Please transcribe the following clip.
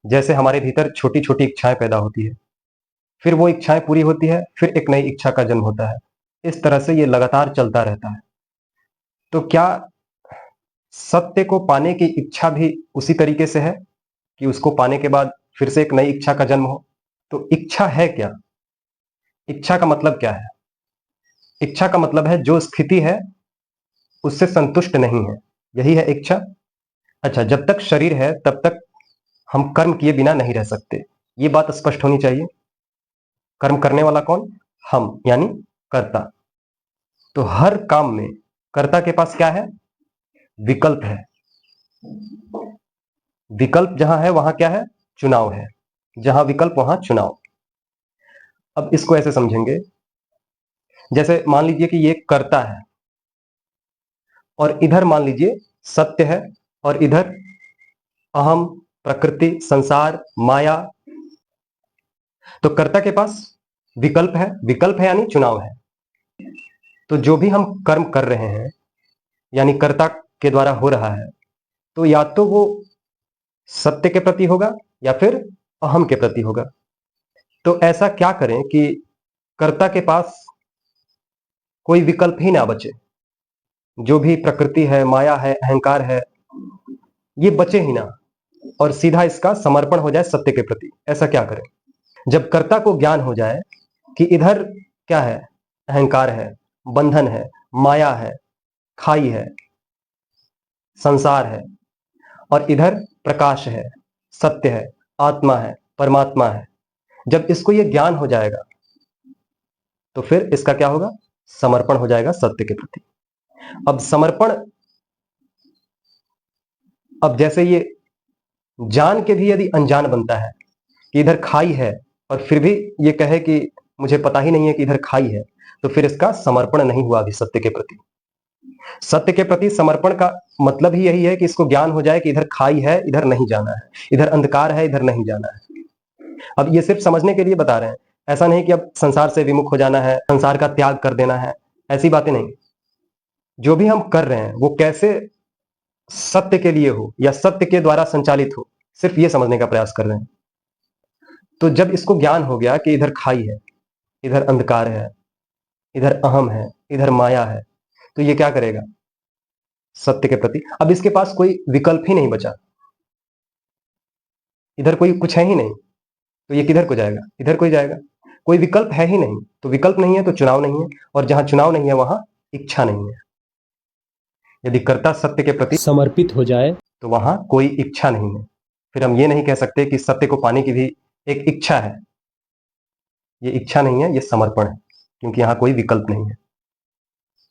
जैसे हमारे भीतर छोटी छोटी इच्छाएं पैदा होती है, फिर वो इच्छाएं पूरी होती है, फिर एक नई इच्छा का जन्म होता है। इस तरह से ये लगातार चलता रहता है। तो क्या सत्य को पाने की इच्छा भी उसी तरीके से है कि उसको पाने के बाद फिर से एक नई इच्छा का जन्म हो? तो इच्छा है क्या? इच्छा का मतलब क्या है? इच्छा का मतलब है जो स्थिति है उससे संतुष्ट नहीं है, यही है इच्छा। अच्छा, जब तक शरीर है तब तक हम कर्म किए बिना नहीं रह सकते, ये बात स्पष्ट होनी चाहिए। कर्म करने वाला कौन? हम, यानी कर्ता। तो हर काम में कर्ता के पास क्या है? विकल्प है। विकल्प जहां है वहां क्या है? चुनाव है। जहां विकल्प वहां चुनाव। अब इसको ऐसे समझेंगे, जैसे मान लीजिए कि ये कर्ता है और इधर मान लीजिए सत्य है, और इधर अहम, प्रकृति, संसार, माया। तो कर्ता के पास विकल्प है। विकल्प है यानी चुनाव है। तो जो भी हम कर्म कर रहे हैं यानी कर्ता के द्वारा हो रहा है, तो या तो वो सत्य के प्रति होगा या फिर अहम के प्रति होगा। तो ऐसा क्या करें कि कर्ता के पास कोई विकल्प ही ना बचे। जो भी प्रकृति है, माया है, अहंकार है, ये बचे ही ना, और सीधा इसका समर्पण हो जाए सत्य के प्रति। ऐसा क्या करें? जब कर्ता को ज्ञान हो जाए कि इधर क्या है? अहंकार है, बंधन है, माया है, खाई है, संसार है, और इधर प्रकाश है, सत्य है, आत्मा है, परमात्मा है। जब इसको ये ज्ञान हो जाएगा तो फिर इसका क्या होगा? समर्पण हो जाएगा सत्य के प्रति। अब समर्पण, अब जैसे ये जान के भी यदि अनजान बनता है कि इधर खाई है, और फिर भी ये कहे कि मुझे पता ही नहीं है कि इधर खाई है, तो फिर इसका समर्पण नहीं हुआ अभी सत्य के प्रति। सत्य के प्रति समर्पण का मतलब ही यही है कि इसको ज्ञान हो जाए कि इधर खाई है, इधर नहीं जाना है, इधर अंधकार है, इधर नहीं जाना है। अब ये सिर्फ समझने के लिए बता रहे हैं, ऐसा नहीं कि अब संसार से विमुख हो जाना है, संसार का त्याग कर देना है, ऐसी बातें नहीं। जो भी हम कर रहे हैं वो कैसे सत्य के लिए हो या सत्य के द्वारा संचालित हो, सिर्फ ये समझने का प्रयास कर रहे हैं। तो जब इसको ज्ञान हो गया कि इधर खाई है, इधर अंधकार है, इधर अहम है, इधर माया है, तो ये क्या करेगा? सत्य के प्रति अब इसके पास कोई विकल्प ही नहीं बचा। इधर कोई कुछ है ही नहीं, तो ये किधर को जाएगा? इधर को ही जाएगा। कोई विकल्प है ही नहीं, तो विकल्प नहीं है तो चुनाव नहीं है, और जहां चुनाव नहीं है वहां इच्छा नहीं है। यदि कर्ता सत्य के प्रति समर्पित हो जाए तो वहां कोई इच्छा नहीं है। फिर हम ये नहीं कह सकते कि सत्य को पाने की भी एक इच्छा है। ये इच्छा नहीं है, ये समर्पण है, क्योंकि यहां कोई विकल्प नहीं है।